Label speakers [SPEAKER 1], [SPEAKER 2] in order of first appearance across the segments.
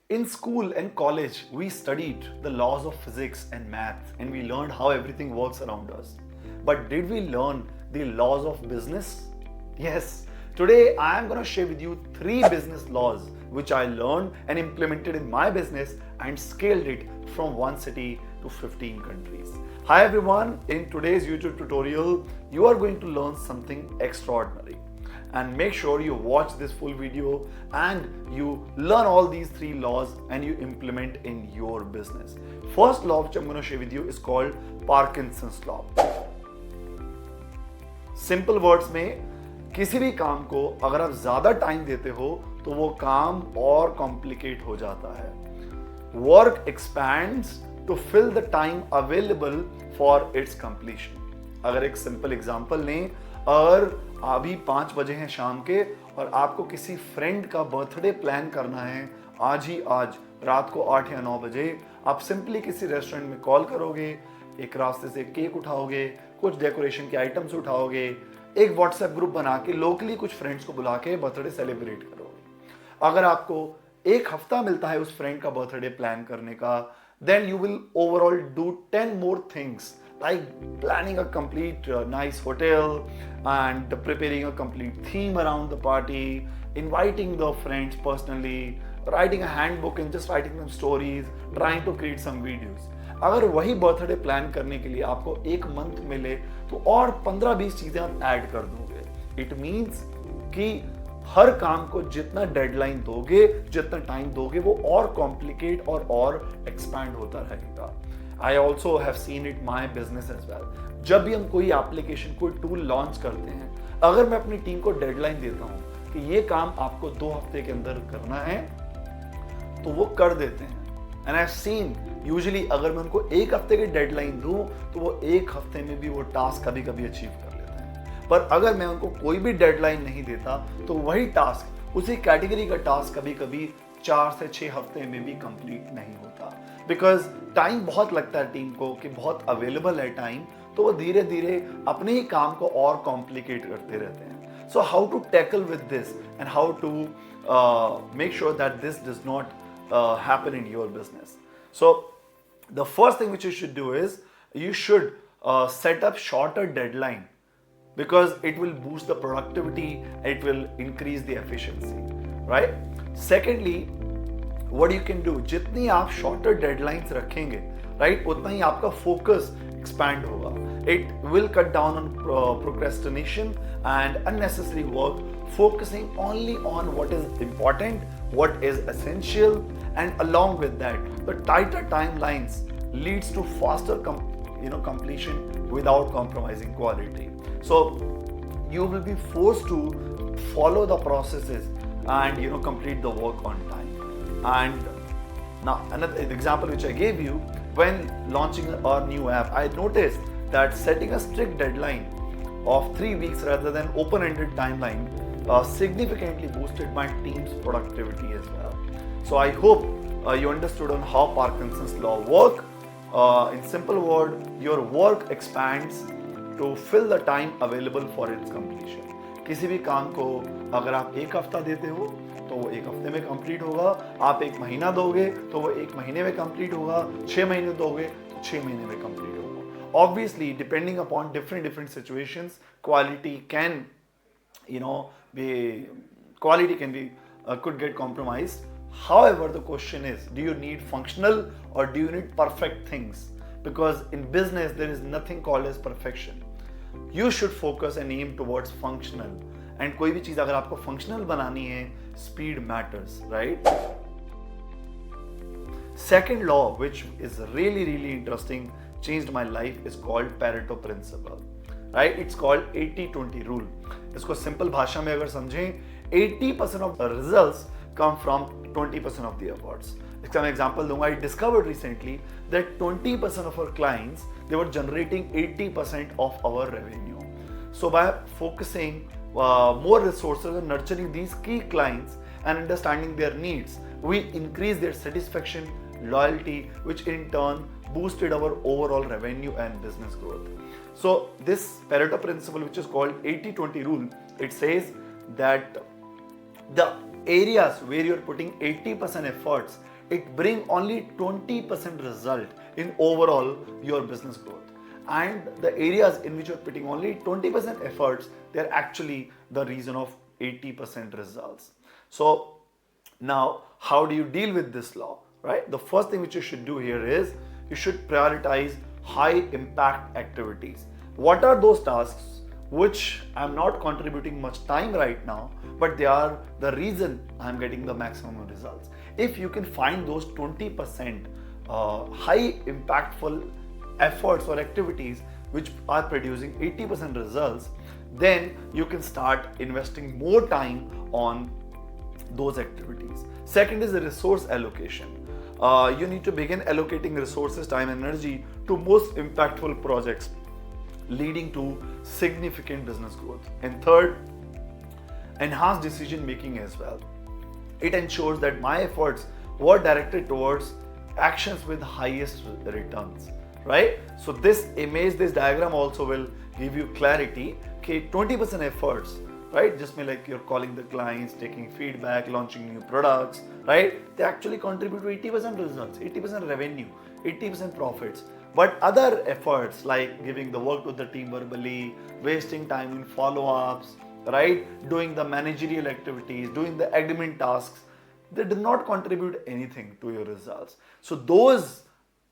[SPEAKER 1] In school and college, we studied the laws of physics and math and we learned how everything works around us. But did we learn the laws of business? Yes. Today, I am going to share with you 3 business laws which I learned and implemented in my business and scaled it from one city to 15 countries. Hi everyone, in today's YouTube tutorial, you are going to learn something extraordinary. And make sure you watch this full video and you learn all these 3 laws and you implement in your business. First law which I'm going to share with you is called Parkinson's law. Simple words में किसी भी काम को अगर आप ज्यादा time देते हो तो वो काम और कॉम्प्लिकेट हो जाता है. Work expands to fill the time available for its completion. अगर एक सिंपल एग्जांपल लें, अगर अभी 5 बजे हैं शाम के और आपको किसी फ्रेंड का बर्थडे प्लान करना है आज रात को 8 या 9 बजे, आप सिंपली किसी रेस्टोरेंट में कॉल करोगे, एक रास्ते से केक उठाओगे, कुछ डेकोरेशन के आइटम्स उठाओगे, एक व्हाट्सएप ग्रुप बना के लोकली कुछ फ्रेंड्स को बुला के बर्थडे सेलिब्रेट करोगे. अगर आपको एक हफ्ता मिलता है उस फ्रेंड का बर्थडे प्लान करने का, then you will overall do 10 more things like planning a complete nice hotel and preparing a complete theme around the party, inviting the friends personally, writing a handbook and just writing them stories, trying to create some videos. अगर वही birthday plan करने के लिए आपको एक month मिले तो और 15-20 चीजें आप ऐड कर दोगे. इट मीन्स कि हर काम को जितना डेडलाइन दोगे, जितना टाइम दोगे, वो और कॉम्प्लिकेट और एक्सपैंड होता रहेगा. I also have seen it my business as well. जब भी हम कोई एप्लीकेशन, कोई टूल लॉन्च करते हैं, अगर मैं अपनी टीम को डेडलाइन देता हूं कि ये काम आपको 2 हफ्ते के अंदर करना है, तो वो कर देते हैं. And I have seen usually अगर मैं उनको 1 हफ्ते की डेडलाइन दूं तो वो 1 हफ्ते में भी वो टास्क कभी कभी अचीव कर लेते हैं. पर अगर मैं उनको कोई भी डेडलाइन नहीं देता तो वही टास्क, उसी कैटेगरी का टास्क कभी कभी 4 से 6 हफ्ते में भी कंप्लीट नहीं होता. बिकॉज टाइम बहुत लगता है टीम को कि बहुत अवेलेबल है टाइम, तो वो धीरे धीरे अपने ही काम को और कॉम्प्लिकेट करते रहते हैं. So how to tackle with this and how to make sure that this does not happen in your business. So the first thing which you should do is you should set up shorter deadline because it will boost the productivity, it will increase the efficiency, right? Secondly, what you can do, जितनी आप shorter deadlines रखेंगे, right, उतना ही आपका focus expand होगा. It will cut down on procrastination and unnecessary work, focusing only on what is important, what is essential, and along with that, the tighter timelines leads to faster completion without compromising quality. So you will be forced to follow the processes and complete the work on time. And now another example which I gave you, when launching a new app, I noticed that setting a strict deadline of 3 weeks rather than open-ended timeline significantly boosted my team's productivity as well. So I hope you understood on how Parkinson's law work. In simple word, your work expands to fill the time available for its completion. किसी भी काम को अगर आप 1 हफ्ता देते हो तो वो 1 हफ्ते में कंप्लीट होगा. आप 1 महीना दोगे तो वो 1 महीने में कंप्लीट होगा. 6 महीने दोगे तो 6 महीने में कंप्लीट होगा. Obviously, depending upon different situations, quality can could get compromised. However, the question is, do you need functional or do you need perfect things? Because in business, there is nothing called as perfection. You should focus and aim towards functional. And कोई भी चीज अगर आपको functional बनानी है, speed matters, right? Second law, which is really interesting, changed my life, is called Pareto Principle. Right? It's called 80-20 rule. इसको simple भाषा में अगर समझें, 80% of the results come from 20% of the efforts. इसका मैं example दूंगा. I discovered recently that 20% of our clients, they were generating 80% of our revenue. So by focusing more resources and nurturing these key clients and understanding their needs, we increase their satisfaction, loyalty, which in turn boosted our overall revenue and business growth. So this Pareto principle, which is called 80-20 rule, it says that the areas where you're putting 80% efforts it bring only 20% result in overall your business growth. And the areas in which you're putting only 20% efforts, they're actually the reason of 80% results. So now, how do you deal with this law, right? The first thing which you should do here is you should prioritize high impact activities. What are those tasks which I'm not contributing much time right now, but they are the reason I'm getting the maximum results? If you can find those 20% high impactful efforts or activities which are producing 80% results, then you can start investing more time on those activities. Second is the resource allocation. You need to begin allocating resources, time, and energy to most impactful projects leading to significant business growth. And third, enhance decision making as well. It ensures that my efforts were directed towards actions with highest returns, right? So this image, this diagram also will give you clarity. Okay, 20% efforts, right? Just like you're calling the clients, taking feedback, launching new products, right? They actually contribute to 80% results, 80% revenue, 80% profits. But other efforts like giving the work to the team verbally, wasting time in follow-ups, right? Doing the managerial activities, doing the admin tasks, they do not contribute anything to your results. So those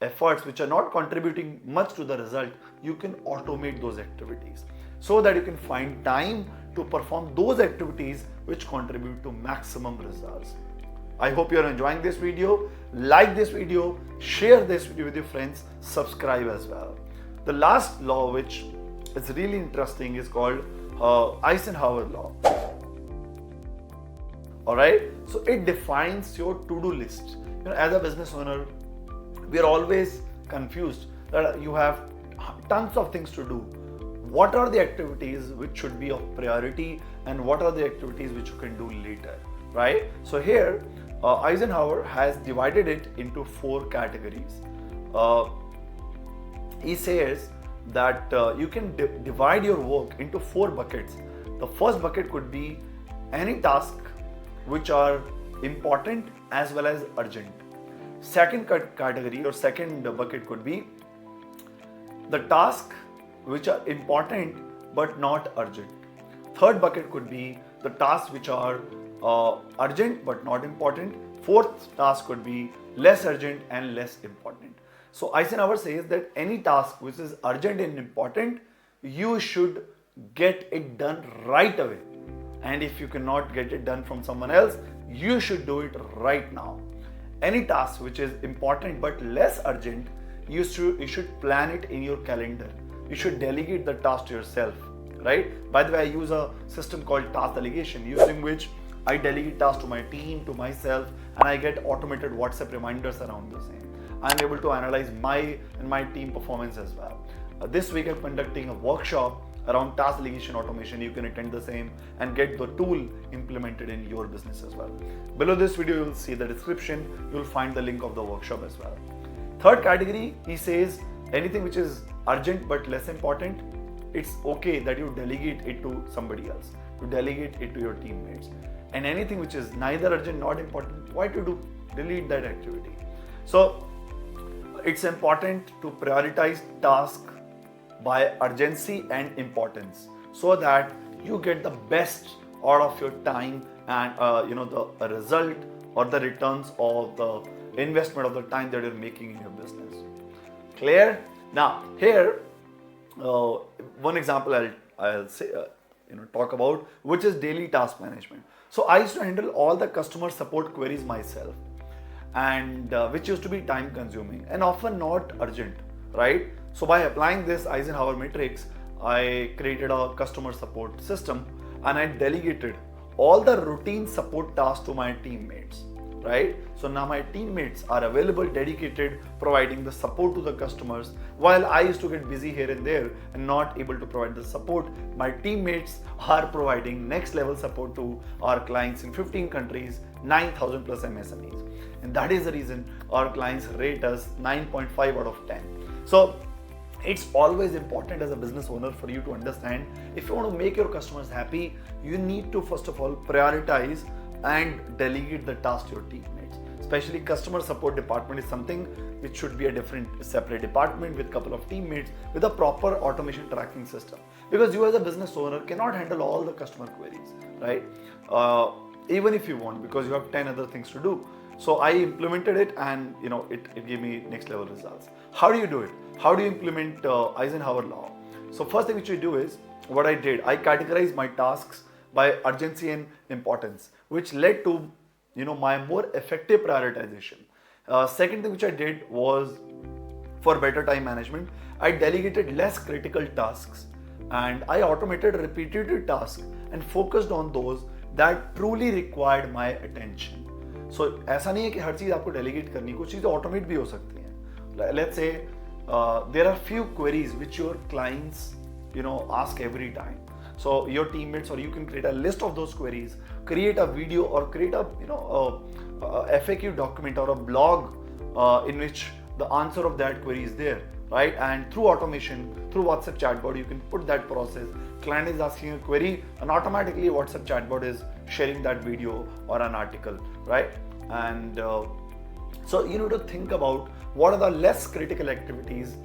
[SPEAKER 1] efforts which are not contributing much to the result, you can automate those activities so that you can find time to perform those activities which contribute to maximum results. I hope you are enjoying this video. Like this video, share this video with your friends, subscribe as well. The last law which is really interesting is called Eisenhower law. Alright, so it defines your to-do list. As a business owner, we are always confused that you have tons of things to do. What are the activities which should be of priority and what are the activities which you can do later, right? So here, Eisenhower has divided it into 4 categories. He says that you can divide your work into 4 buckets. The first bucket could be any task which are important as well as urgent. Second category or second bucket could be the task which are important but not urgent. Third bucket could be the tasks which are urgent but not important. Fourth task could be less urgent and less important. So Eisenhower says that any task which is urgent and important, you should get it done right away. And if you cannot get it done from someone else, you should do it right now. Any task which is important but less urgent, you should plan it in your calendar. You should delegate the task to yourself, right? By the way, I use a system called task delegation, using which I delegate tasks to my team, to myself, and I get automated WhatsApp reminders around the same. I'm able to analyze my and my team performance as well. This week I'm conducting a workshop around task delegation automation. You can attend the same and get the tool implemented in your business as well. Below this video, you'll see the description. You'll find the link of the workshop as well. Third category, he says anything which is urgent but less important, it's okay that you delegate it to somebody else. You delegate it to your teammates. And anything which is neither urgent nor important, why to do? Delete that activity. So it's important to prioritize tasks by urgency and importance so that you get the best out of your time and the result or the returns of the investment of the time that you're making in your business. Clear? Now here one example I'll say talk about, which is daily task management. So I used to handle all the customer support queries myself, and which used to be time consuming and often not urgent, right? So by applying this Eisenhower Matrix, I created a customer support system and I delegated all the routine support tasks to my teammates, right? So now my teammates are available, dedicated, providing the support to the customers. While I used to get busy here and there and not able to provide the support, my teammates are providing next level support to our clients in 15 countries, 9,000 plus MSMEs. And that is the reason our clients rate us 9.5 out of 10. So it's always important as a business owner for you to understand, if you want to make your customers happy, you need to first of all prioritize and delegate the task to your teammates. especially customer support department is something which should be a different separate department with couple of teammates with a proper automation tracking system, because you as a business owner cannot handle all the customer queries, right? Even if you want, because you have 10 other things to do. So I implemented it, and it gave me next level results. How do you do it? How do you implement Eisenhower law? So first thing which you do is, what I did, I categorized my tasks by urgency and importance, which led to my more effective prioritization. Second thing which I did was, for better time management, I delegated less critical tasks and I automated repetitive tasks and focused on those that truly required my attention. So ऐसा नहीं है कि हर चीज आपको delegate करनी, कुछ चीजें automate भी हो सकती हैं. Let's say there are few queries which your clients ask every time. So your teammates, or you can create a list of those queries, create a video or create a a FAQ document or a blog in which the answer of that query is there, right? And through automation, through WhatsApp chatbot, you can put that process. Client is asking a query, and automatically WhatsApp chatbot is sharing that video or an article, right? And so you need to think about what are the less critical activities,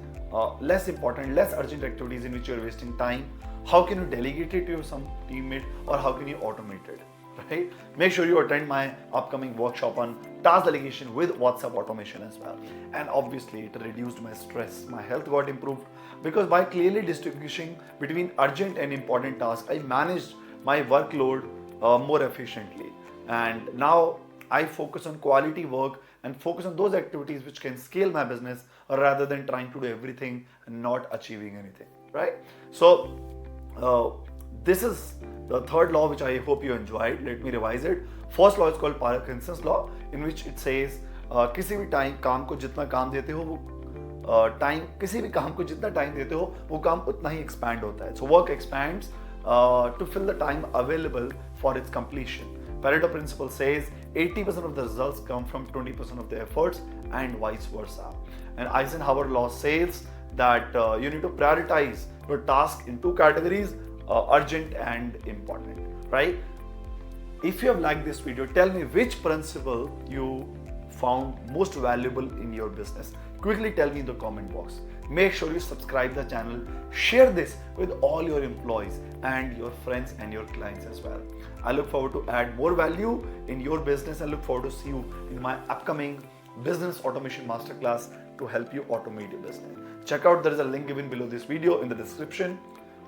[SPEAKER 1] less important, less urgent activities in which you are wasting time. How can you delegate it to some teammate, or how can you automate it, right? Make sure you attend my upcoming workshop on task delegation with WhatsApp automation as well. And obviously it reduced my stress, my health got improved, because by clearly distinguishing between urgent and important tasks, I managed my workload more efficiently. And now I focus on quality work and focus on those activities which can scale my business, rather than trying to do everything and not achieving anything, right? So this is the third law, which I hope you enjoyed. Let me revise it. First law is called Parkinson's law, in which it says किसी भी काम को जितना काम देते हो वो किसी भी काम को जितना टाइम देते हो वो काम उतना ही expand होता है. So work expands to fill the time available for its completion. Pareto Principle says 80% of the results come from 20% of the efforts, and vice versa. And Eisenhower law says that you need to prioritize your task in two categories, urgent and important, right? If you have liked this video, tell me which principle you found most valuable in your business. Quickly tell me in the comment box. Make sure you subscribe the channel, share this with all your employees and your friends and your clients as well. I look forward to add more value in your business. I look forward to see you in my upcoming business automation masterclass to help you automate your business. Check out, there is a link given below this video in the description.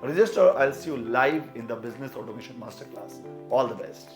[SPEAKER 1] Register, I'll see you live in the business automation masterclass. All the best.